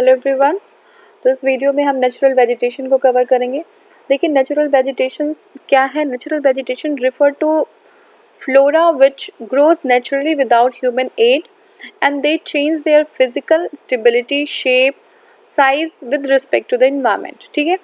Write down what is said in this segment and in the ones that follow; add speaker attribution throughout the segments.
Speaker 1: Hello everyone. तो इस video में हम नेचुरल वेजिटेशन को कवर करेंगे। देखिए नेचुरल वेजिटेशन क्या है। Natural vegetation refer to flora which grows naturally without human aid and they change their physical stability, shape, size with respect to the environment. ठीक है,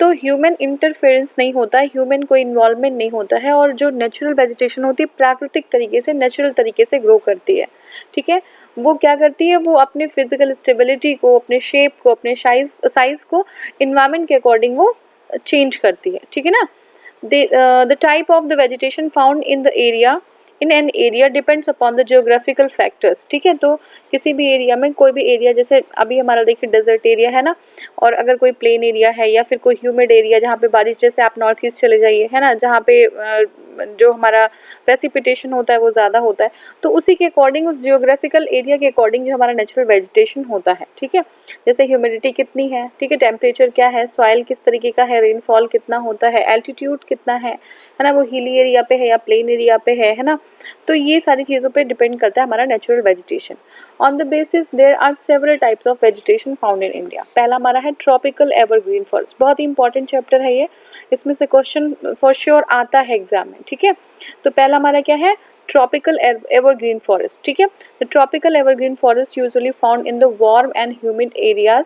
Speaker 1: तो ह्यूमन इंटरफेरेंस नहीं होता है, ह्यूमन कोई इन्वॉल्वमेंट नहीं होता है, और जो नेचुरल वेजिटेशन होती है प्राकृतिक तरीके से, नेचुरल तरीके से ग्रो करती है। ठीक है, वो क्या करती है, वो अपने फिजिकल स्टेबिलिटी को, अपने शेप को, अपने साइज को इन्वायरमेंट के अकॉर्डिंग वो चेंज करती है। ठीक है ना। The type of the vegetation found in the area in an area depends upon the geographical factors. ठीक है, तो किसी भी एरिया में, कोई भी एरिया, जैसे अभी हमारा देखिए डेजर्ट एरिया है ना, और अगर कोई प्लेन एरिया है या फिर कोई ह्यूमिड एरिया जहाँ पे बारिश, जैसे आप नॉर्थ ईस्ट चले जाइए है ना, जहाँ पे जो हमारा प्रेसिपिटेशन होता है वो ज़्यादा होता है, तो उसी के अकॉर्डिंग, उस जियोग्राफिकल एरिया के अकॉर्डिंग जो हमारा नेचुरल वेजिटेशन होता है। ठीक है, जैसे ह्यूमिडिटी कितनी है, ठीक है, टेम्परेचर क्या है, सॉइल किस तरीके का है, रेनफॉल कितना होता है, एल्टीट्यूड कितना है ना, वो हिली एरिया पे है या प्लेन एरिया पे है ना, तो ये सारी चीज़ों पे डिपेंड करता है हमारा natural vegetation. On the basis there are several types of vegetation found in India. पहला हमारा है ट्रॉपिकल एवरग्रीन फॉरेस्ट। बहुत ही इंपॉर्टेंट चैप्टर है ये, इसमें से क्वेश्चन फॉर श्योर आता है एग्जाम में। ठीक है, तो पहला हमारा क्या है, ट्रॉपिकल एवरग्रीन फॉरेस्ट। ठीक है, the tropical evergreen forest usually found in the warm and humid areas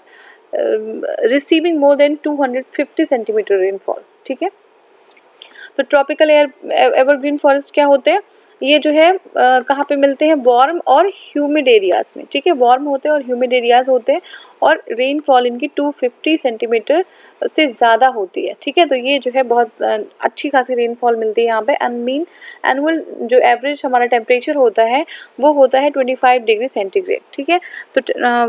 Speaker 1: receiving more than 250 centimetre rainfall. ठीक है, तो ट्रॉपिकल एवरग्रीन फॉरेस्ट क्या होते हैं, ये जो है कहाँ पे मिलते हैं, वार्म और ह्यूमिड एरियाज में। ठीक है, वार्म होते हैं और ह्यूमिड एरियाज होते हैं, और रेनफॉल इनकी 250 सेंटीमीटर से ज़्यादा होती है। ठीक है, तो ये जो है बहुत अच्छी खासी रेनफॉल मिलती है यहाँ पे। एनुअल जो एवरेज हमारा टेम्परेचर होता है वो होता है 25 डिग्री सेंटीग्रेड। ठीक है, तो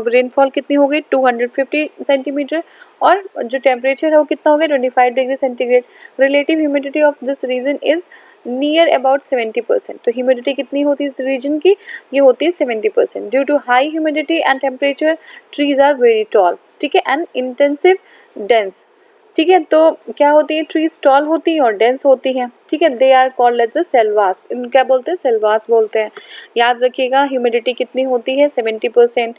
Speaker 1: रेनफॉल कितनी हो गई, 250 सेंटीमीटर, और जो टेम्परेचर है वो कितना हो गया, 25 degree centigrade. Relative humidity of this region is near about 70%। तो ह्यूमिडिटी कितनी होती है इस रीजन की, ये होती है 70%। Due to high humidity and temperature trees are very tall. ठीक है, एंड इंटेंसिव डेंस। ठीक है, तो क्या होती है, ट्रीज टॉल होती हैं और डेंस होती हैं। ठीक है, they are called as the selvas. इन क्या बोलते हैं, सेल्वास बोलते हैं। याद रखिएगा, ह्यूमिडिटी कितनी होती है, 70%।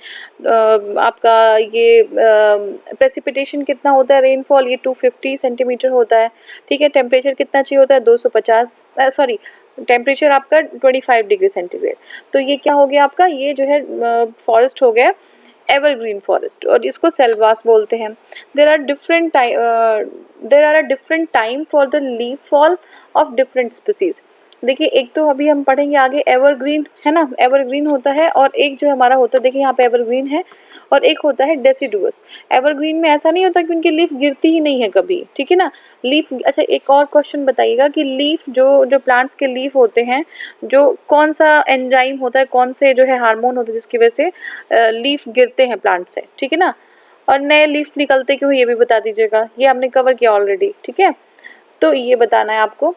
Speaker 1: आपका ये प्रेसिपिटेशन कितना होता है, रेनफॉल, ये 250 सेंटीमीटर होता है। ठीक है, टेम्परेचर कितना चाहिए होता है, 250, सॉरी, टेम्परेचर आपका 25 डिग्री सेंटीग्रेड। तो ये क्या हो गया आपका, ये जो है फॉरेस्ट हो गया एवरग्रीन फॉरेस्ट, और इसको सेल्वास बोलते हैं। There are a different time for the leaf fall of different species. देखिए, एक तो अभी हम पढ़ेंगे आगे एवरग्रीन है ना, एवरग्रीन होता है, और एक जो हमारा होता है, देखिए यहाँ पे एवरग्रीन है, और एक होता है डेसिडुअस। एवरग्रीन में ऐसा नहीं होता कि उनकी लीफ गिरती ही नहीं है कभी। ठीक है ना, लीफ, अच्छा एक और क्वेश्चन बताइएगा कि लीफ जो प्लांट्स के लीफ होते हैं, जो कौन सा एंजाइम होता है, कौन से जो है हार्मोन होते हैं जिसकी वजह से लीफ गिरते हैं प्लांट से। ठीक है ना, और नए लीफ निकलते क्यों, ये भी बता दीजिएगा, ये हमने कवर किया ऑलरेडी। ठीक है, तो ये बताना है आपको।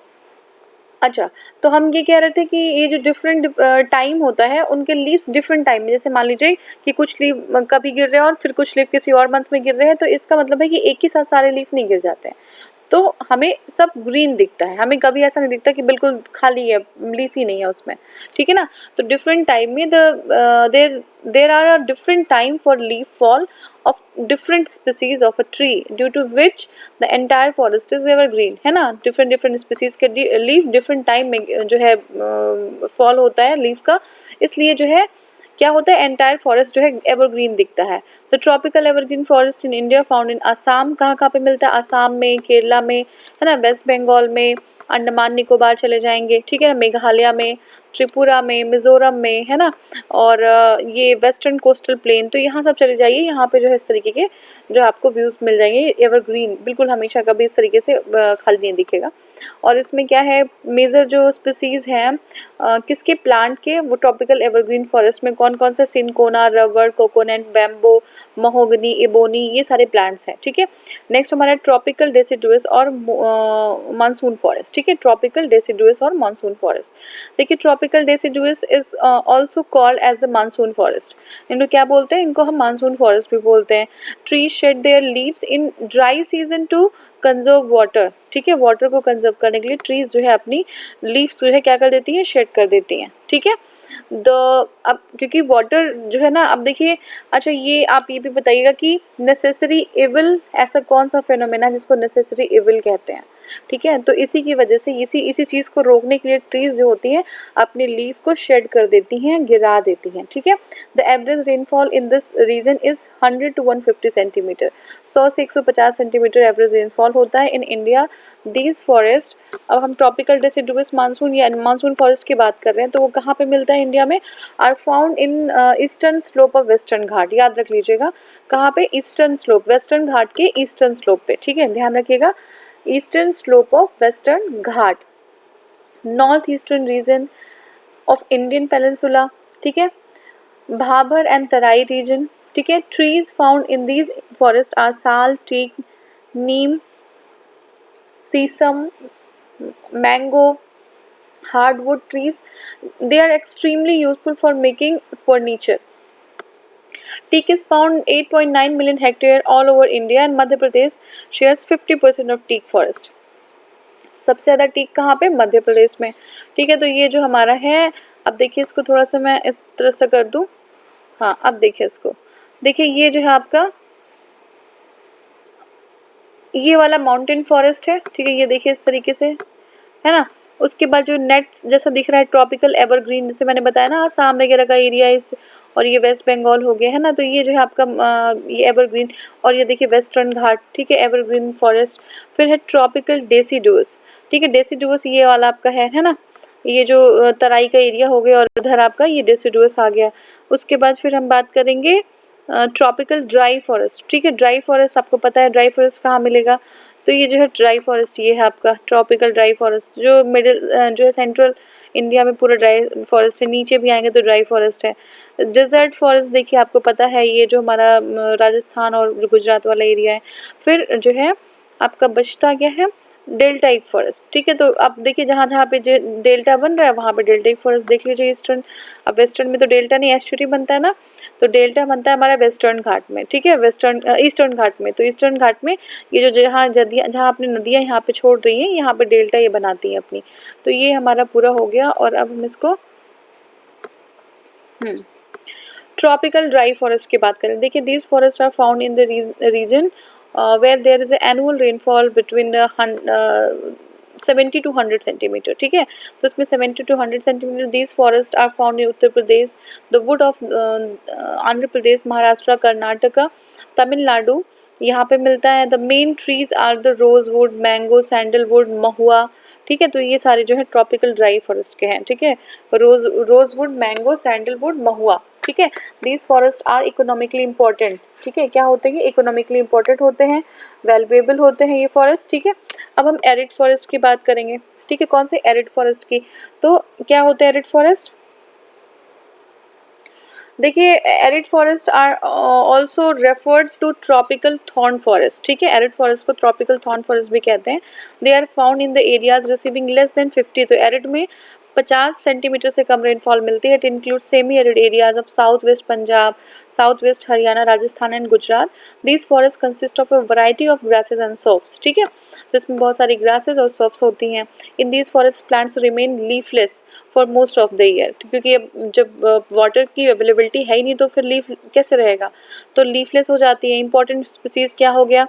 Speaker 1: अच्छा, तो हम ये कह रहे थे कि ये जो डिफरेंट टाइम होता है, उनके लीव्स डिफरेंट टाइम में, जैसे मान लीजिए कि कुछ लीव कभी गिर रहे हैं और फिर कुछ लीव किसी और मंथ में गिर रहे हैं, तो इसका मतलब है कि एक ही साथ सारे लीफ नहीं गिर जाते हैं, तो हमें सब ग्रीन दिखता है, हमें कभी ऐसा नहीं दिखता कि बिल्कुल खाली है, लीफ ही नहीं है उसमें। ठीक है ना, तो डिफरेंट टाइम में there are a different time for leaf fall of different species of a tree due to which the entire forest is evergreen। है ना, different species के लीफ डिफरेंट टाइम में जो है फॉल होता है लीफ का, इसलिए जो है क्या होता है, एंटायर फॉरेस्ट जो है एवरग्रीन दिखता है। तो tropical evergreen forest in India found in Assam. कहाँ पे मिलता है, आसाम में, केरला में, है ना, वेस्ट बंगाल में, अंडमान निकोबार चले जाएंगे। ठीक है ना, मेघालय में, त्रिपुरा में, मिजोरम में, है ना, और ये वेस्टर्न कोस्टल प्लेन, तो यहाँ सब चले जाइए, यहाँ पे जो है इस तरीके के जो आपको व्यूज़ मिल जाएंगे एवरग्रीन, बिल्कुल हमेशा कभी इस तरीके से खाली नहीं दिखेगा। और इसमें क्या है, मेजर जो स्पीसीज़ हैं किसके, प्लांट के, वो ट्रॉपिकल एवरग्रीन फॉरेस्ट में कौन कौन से, cinchona, rubber, coconut, bamboo, mahogany, ebony, ये सारे प्लांट्स हैं। ठीक है, नेक्स्ट हमारा ट्रॉपिकल डेसिडुअस और मानसून फॉरेस्ट। ठीक है, ट्रॉपिकल डेसिडुअस और मानसून फॉरेस्ट। देखिए, tropical deciduous is also called as a monsoon forest. इनको क्या बोलते हैं, इनको हम मानसून फॉरेस्ट भी बोलते हैं। Trees shade there leaves in dry season two conserve water. ठीक है, वाटर को कंजर्व करने के लिए ट्रीज जो है अपनी लीव्स जो है क्या कर देती है, शेड कर देती हैं। ठीक है, अब क्योंकि वाटर जो है ना, अब देखिए, अच्छा ये आप ये भी बताइएगा कि नेसेसरी इविल ऐसा कौन सा फिनोमेना है जिसको नेसेसरी इविल कहते हैं, ठीक है। तो इसी की वजह से इसी चीज़ को रोकने के लिए ट्रीज जो होती हैं अपने लीफ को शेड कर देती हैं, गिरा देती हैं, ठीक है। The average rainfall in this region is 100 to 150 centimeter, 100 से 150 सेंटीमीटर एवरेज रेनफॉल होता है इन इंडिया। दीज फॉरेस्ट, अब हम ट्रॉपिकल डेसिडुअस मानसून या मानसून फॉरेस्ट की बात कर रहे हैं, तो वो कहाँ पे मिलता है इंडिया में, are found in eastern slope of western Ghat, याद रख लीजिएगा कहाँ पे, ईस्टर्न स्लोप, वेस्टर्न घाट के ईस्टर्न स्लोप पे, ठीक है, ध्यान रखिएगा, eastern slope of western Ghat, north eastern region of Indian peninsula, ठीक है, भाबर एंड तराई रीजन, ठीक है। Trees found in these forest are sal, teak, neem, shisham, mango, hardwood trees. They are extremely useful for making furniture. Teak is found 8.9 million hectare all over India and Madhya Pradesh shares 50% of teak forest. सबसे ज़्यादा teak कहाँ पे, मध्य प्रदेश में, ठीक है। तो ये जो हमारा है, अब देखिए इसको थोड़ा सा मैं इस तरह से कर दूँ, हाँ अब देखिए इसको, देखिए ये जो है आपका ये वाला माउंटेन फॉरेस्ट है, ठीक है, ये देखिए इस तरीके से है ना। उसके बाद जो नेट्स जैसा दिख रहा है ट्रॉपिकल एवरग्रीन, जैसे मैंने बताया ना आसाम वगैरह का एरिया इस, और ये वेस्ट बंगाल हो गया है ना, तो ये जो है आपका ये एवरग्रीन, और ये देखिए वेस्टर्न घाट, ठीक है, एवरग्रीन फॉरेस्ट। फिर है ट्रॉपिकल डेसिडुअस, ठीक है, डेसिडुअस ये वाला आपका है ना, ये जो तराई का एरिया हो गया, और इधर आपका ये डेसिडुअस आ गया। उसके बाद फिर हम बात करेंगे ट्रॉपिकल ड्राई फॉरेस्ट, ठीक है, ड्राई फॉरेस्ट आपको पता है ड्राई फॉरेस्ट कहाँ मिलेगा, तो ये जो है ड्राई फॉरेस्ट ये है आपका ट्रॉपिकल ड्राई फॉरेस्ट, जो मिडिल जो है सेंट्रल इंडिया में पूरा ड्राई फॉरेस्ट है, नीचे भी आएंगे तो ड्राई फॉरेस्ट है। डेजर्ट फॉरेस्ट देखिए आपको पता है, ये जो हमारा राजस्थान और गुजरात वाला एरिया है। फिर जो है आपका बचता क्या है, डेल्टाइक फॉरेस्ट, ठीक है। तो अब देखिए जहाँ जहाँ पे जो डेल्टा बन रहा है वहाँ पे डेल्टाइक फॉरेस्ट देख लीजिए ईस्टर्न, अब वेस्टर्न में तो डेल्टा नहीं एस्चुरी बनता है ना, तो डेल्टा बनता है हमारा वेस्टर्न घाट में, ठीक है, वेस्टर्न ईस्टर्न घाट में। तो ईस्टर्न घाट में ये जो जहाँ अपनी नदियाँ यहाँ पे छोड़ रही हैं, यहाँ पे डेल्टा ये बनाती हैं अपनी। तो ये हमारा पूरा हो गया, और अब हम इसको ट्रॉपिकल ड्राई फॉरेस्ट की बात करें, देखिए these forest are found in the region where there is an annual rainfall between 70 to 100 centimetre, ठीक है। तो इसमें 70 to 100 centimetre these forest are found in Uttar Pradesh, the wood of Andhra Pradesh, Maharashtra, Karnataka, Tamil Nadu, यहाँ पे मिलता है। The main trees are the rose wood, mango, sandalwood, mahua, ठीक है। तो ये सारे जो है ट्रॉपिकल ड्राई फॉरेस्ट के हैं, ठीक है, रोजवुड, मैंगो, सैंडलवुड, महुआ, ठीक है। These forest are economically important, ठीक है, क्या होते हैं, इकोनॉमिकली इंपॉर्टेंट होते हैं, वैल्यूएबल होते हैं ये फॉरेस्ट, ठीक है। अब हम एरिड फॉरेस्ट की बात करेंगे, ठीक है, कौन से एरिड फॉरेस्ट की, तो क्या होते हैं एरिड फॉरेस्ट, देखिए arid forest are also referred to tropical thorn forest, ठीक है, एरिड फॉरेस्ट को ट्रॉपिकल थॉर्न फॉरेस्ट भी कहते हैं। They are found in the areas receiving less than 50, तो एरिड में 50 सेंटीमीटर से कम रेनफॉल मिलती है। It include semi arid areas of south west Punjab, south west Haryana, Rajasthan and Gujarat. This forest consist of a variety of grasses and serfs, ठीक है, तो इसमें बहुत सारी ग्रासेस और सर्फ्स होती हैं। इन these forest plants remain leafless for most of the year, क्योंकि अब जब वाटर की अवेलेबिलिटी है ही नहीं तो फिर लीफ कैसे रहेगा, तो लीफलेस हो जाती है। इंपॉर्टेंट स्पीसीज क्या हो गया,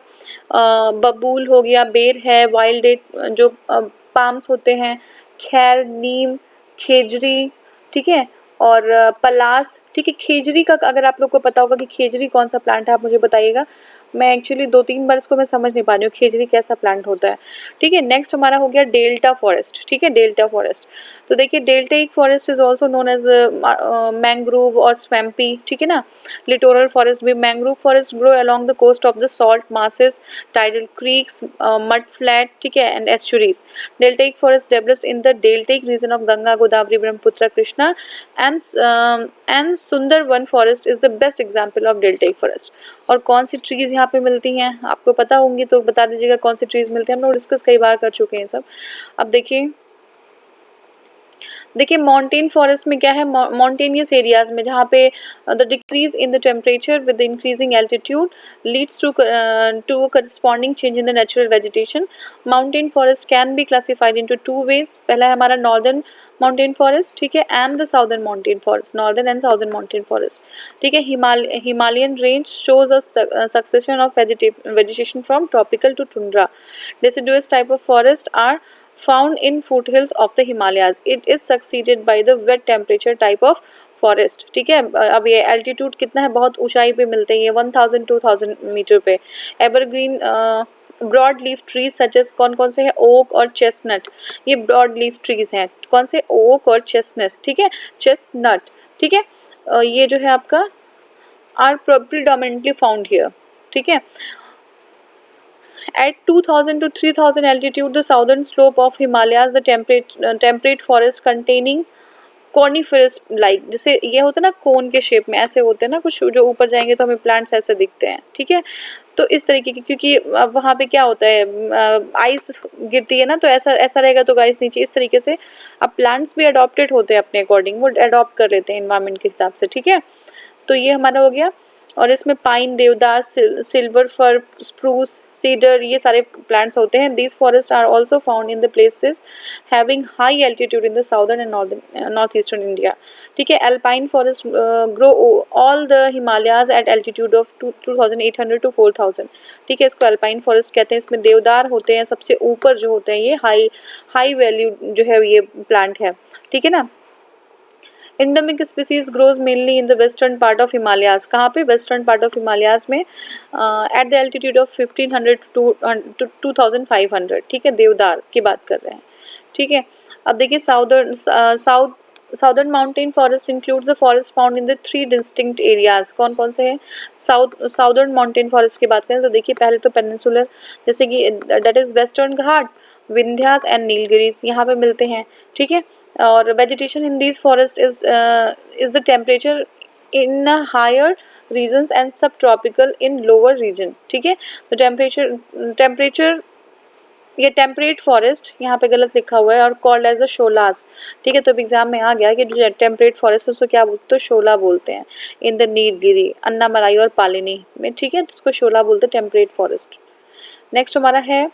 Speaker 1: बबूल हो गया, बेर है, वाइल्ड डेट जो पाम्स होते हैं, खैर, नीम, खेजरी, ठीक है, और पलास, ठीक है। खेजरी का अगर आप लोग को पता होगा कि खेजरी कौन सा प्लांट है आप मुझे बताइएगा, मैं एक्चुअली 2-3 बार इसको मैं समझ नहीं पा रही हूँ खेजरी कैसा प्लांट होता है, ठीक है। नेक्स्ट हमारा हो गया डेल्टा फॉरेस्ट, ठीक है, डेल्टा फॉरेस्ट, तो देखिए deltaic forest is also known as mangrove और स्वैम्पी, ठीक है ना। लिटोरल फॉरेस्ट भी, mangrove forest grow along the coast of the salt marshes, tidal creeks, mud flat, ठीक है, and estuaries. Deltaic forest developed in the deltaic region of Ganga, Godavari, Brahmaputra, Krishna and Sundarban forest is the best example of deltaic forest. और कौन सी trees यहाँ पे मिलती हैं आपको पता होंगी तो बता दीजिएगा कौन सी ट्रीज मिलती हैं, हम लोग डिस्कस कई बार कर चुके हैं सब। अब देखिए माउंटेन फॉरेस्ट में क्या है, माउंटेनियस एरियाज में जहाँ पे the decrease in the temperature with increasing altitude leads to corresponding change in the natural vegetation. Mountain forest can be classified into 2 ways, पहला है हमारा नॉर्दर्न माउंटेन फॉरेस्ट, ठीक है, and the southern mountain forest, northern and southern mountain forest, ठीक है। Himalayan range shows a succession of vegetation from tropical to tundra. Deciduous type of forest are found in foothills of the Himalayas. It is succeeded by the wet temperature type of forest, ठीक है। अब ये altitude कितना है, बहुत ऊंचाई पे मिलते हैं ये 1000-2000 मीटर पे। Evergreen broad leaf trees such as, कौन कौन से हैं, ओक और चेस्टनट, ये ब्रॉड लीफ ट्रीज हैं, कौन से, ओक और चेस्टनट, ठीक है, चेस्टनट, ठीक है। ये जो है आपका आर प्रिडोमिनेंटली फाउंड हियर, ठीक है। At 2000 to 3000 altitude, the southern slope of Himalayas, the temperate forest containing coniferous like, जैसे ये होता है ना कोन के शेप में ऐसे होते हैं ना कुछ, जो ऊपर जाएंगे तो हमें प्लांट्स ऐसे दिखते हैं, ठीक है। तो इस तरीके की, क्योंकि अब वहाँ पे क्या होता है, आइस गिरती है ना, तो ऐसा ऐसा रहेगा तो गाइस नीचे इस तरीके से अब प्लांट्स भी अडॉप्टेड होते हैं अपने अकॉर्डिंग, वो अडॉप्ट कर लेते हैं इन्वायरमेंट के हिसाब से, ठीक है। तो ये हमारा हो गया। और इसमें पाइन, देवदार, सिल्वर फर, स्प्रूस, सीडर, ये सारे प्लांट्स होते हैं। These forest are also found in the places having high altitude in the southern and north eastern India, ठीक है। Alpine forest grow all the Himalayas at altitude of 2800 to 4000, ठीक है, इसको alpine forest कहते हैं। इसमें देवदार होते हैं, सबसे ऊपर जो होते हैं ये हाई वैल्यू जो है ये प्लांट है, ठीक है ना। Endemic species grows mainly in the western part of Himalayas, कहाँ पे, western part of Himalayas में at the altitude of 1500 to 2500, ठीक है, देवदार की बात कर रहे हैं, ठीक है। अब देखिए southern mountain forest includes the forest found in the 3 distinct areas, कौन कौन से हैं, साउदर्न माउंटेन फॉरेस्ट की बात करें तो देखिए पहले तो पेनिनसुलर, जैसे कि that is western Ghat, Vindhyas and Nilgiris यहाँ पे मिलते हैं, ठीक है। और vegetation in these forests is the temperature in higher regions and subtropical in lower region, ठीक है। तो टेम्परेचर ये टेम्परेट फॉरेस्ट यहाँ पे गलत लिखा हुआ है और कॉल्ड एज द शोलास, ठीक है। तो अब एग्जाम में आ गया कि जो टेम्परेट फॉरेस्ट उसको क्या बोलते हैं, तो शोला बोलते हैं। इन द नीलगिरी, अन्नामलाई और पालिनी में, ठीक है, तो उसको शोला बोलते हैं, टेम्परेट फॉरेस्ट। नेक्स्ट हमारा है,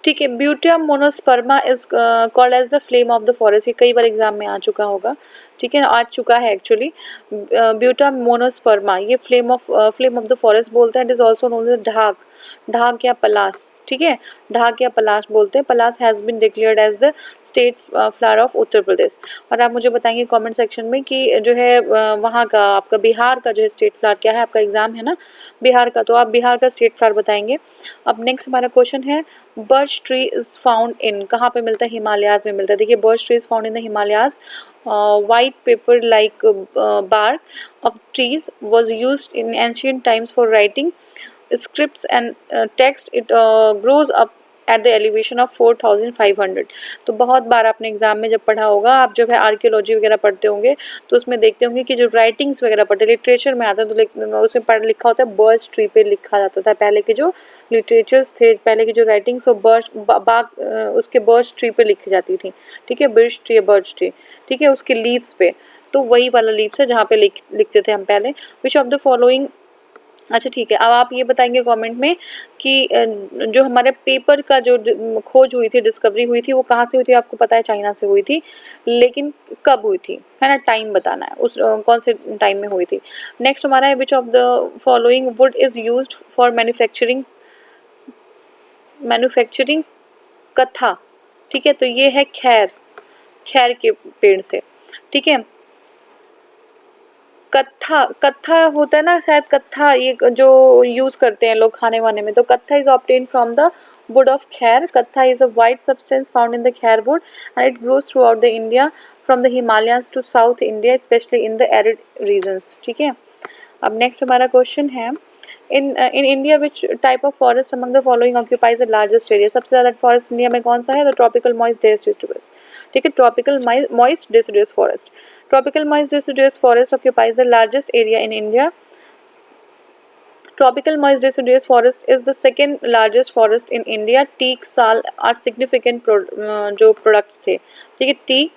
Speaker 1: ठीक है, Butea monosperma is called as the flame of the forest, ये कई बार एग्जाम में आ चुका होगा, ठीक है, आ चुका है एक्चुअली। ब्यूटा मोनोस्पर्मा ये फ्लेम ऑफ द फॉरेस्ट बोलते हैं। It is also known as dhak या पलास, ठीक है, ढाक या पलाश बोलते हैं। Palas has been declared as the state flower of Uttar Pradesh. और आप मुझे बताएंगे कमेंट सेक्शन में कि जो है वहाँ का आपका बिहार का जो है स्टेट फ्लावर क्या है, आपका एग्जाम है ना बिहार का, तो आप बिहार का स्टेट फ्लावर बताएंगे। अब नेक्स्ट हमारा क्वेश्चन है, birch tree is found in, कहाँ पे मिलता है, हिमालयाज में मिलता है। देखिए birch tree is found in the Himalayas. white paper like bark of trees was used in ancient times for writing scripts and text. It grows up at the elevation of 4500। तो बहुत बार आपने एग्जाम में जब पढ़ा होगा, आप जब है आर्कियोलॉजी वगैरह पढ़ते होंगे तो उसमें देखते होंगे कि जो राइटिंग्स वगैरह पढ़ते, लिटरेचर में आता है तो उसमें पढ़ लिखा होता है बर्च ट्री पे लिखा जाता था। पहले के जो लिटरेचर्स थे, पहले की जो राइटिंग्स वो उसके बर्च ट्री पे लिखी जाती थी, ठीक है, बर्च ट्री, ठीक है, उसके लीव्स पे, तो वही वाला लीव्स है जहाँ पे लिखते थे हम पहले। विच ऑफ द फॉलोइंग, अच्छा ठीक है, अब आप ये बताएंगे कमेंट में कि जो हमारे पेपर का जो खोज हुई थी, डिस्कवरी हुई थी, वो कहाँ से हुई थी, आपको पता है चाइना से हुई थी, लेकिन कब हुई थी, है ना, टाइम बताना है, उस कौन से टाइम में हुई थी। नेक्स्ट हमारा है, which of the following would is used for manufacturing कथा, ठीक है, तो ये है खैर के पेड़ से, ठीक है। कत्था होता है ना शायद, कत्था ये जो यूज करते हैं लोग खाने वाने में, तो kattha is obtain from the wood of khair. Kattha is a white substance found in the khair wood and it grows throughout the India from the Himalayans to south India, specially in the arid regions, ठीक है। अब next हमारा question है, in India which type of forest among the following occupies the largest area, सबसे ज़्यादा forest India में कौन सा है, तो ट्रॉपिकल मॉइस्ट डेसिडुअस, ठीक है, tropical moist deciduous forest. Tropical moist deciduous forest occupies the largest area in India. Tropical moist deciduous forest is the second largest forest in India. teak, साल are significant जो products थे, ठीक है, teak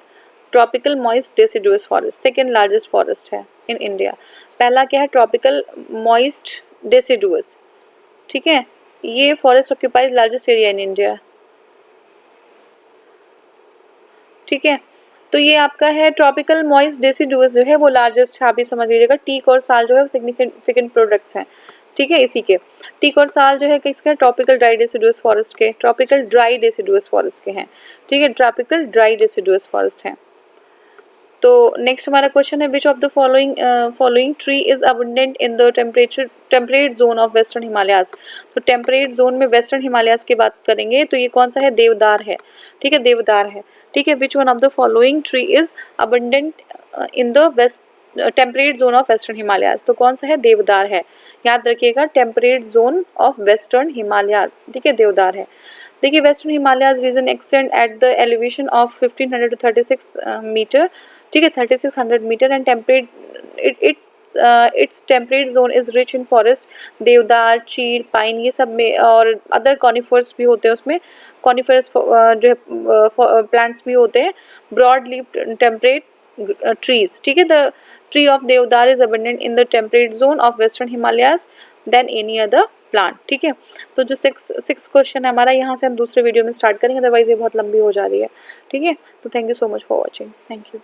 Speaker 1: tropical moist deciduous forest second largest forest है इन India. पहला क्या है, tropical moist deciduous, ठीक है, ये forest occupies largest area in India. ठीक है। तो ये आपका है ट्रॉपिकल मॉइस्ट डेसिडुअस जो है वो लार्जेस्ट, आप भी समझ लीजिएगा। टीक और साल जो है सिग्निफिकेंट प्रोडक्ट्स हैं, ठीक है, इसी के। टीक और साल जो है किसके, ट्रॉपिकल ड्राई डेसिडुअस फॉरेस्ट के, ट्रॉपिकल ड्राई डेसिडुअस फॉरेस्ट के हैं, ठीक है, ट्रॉपिकल ड्राई डेसिडुअस फॉरेस्ट हैं। तो नेक्स्ट हमारा क्वेश्चन है, which of the following tree is abundant in the temperate zone of western Himalayas. तो टेम्परेट जोन में वेस्टर्न हिमालयाज की बात करेंगे तो ये कौन सा है, देवदार है, ठीक है, देवदार है, ठीक है। Which one of the following tree is abundant in the temperate zone of western Himalayas, तो कौन सा है, देवदार है, याद रखिएगा, temperate zone of western Himalayas, ठीक है, देवदार है। देखिए western Himalayas region extend at the elevation of 1500 to 36 meter, ठीक है, 3600 meter, and temperate its temperate zone is rich in forest, deodar, chir, pine, ये सब में, और अदर कॉनिफर्स भी होते हैं उसमें, कॉनिफरस जो है प्लांट्स भी होते हैं, ब्रॉड लीफ टेम्परेट ट्रीज, ठीक है। The tree of deodar is abundant in the temperate zone of western Himalayas than any other plant, ठीक है। तो जो सिक्स क्वेश्चन है हमारा, यहाँ से हम दूसरे वीडियो में स्टार्ट करेंगे, अदरवाइज ये बहुत लंबी हो जा रही है, ठीक है। तो thank you so much for watching, thank you.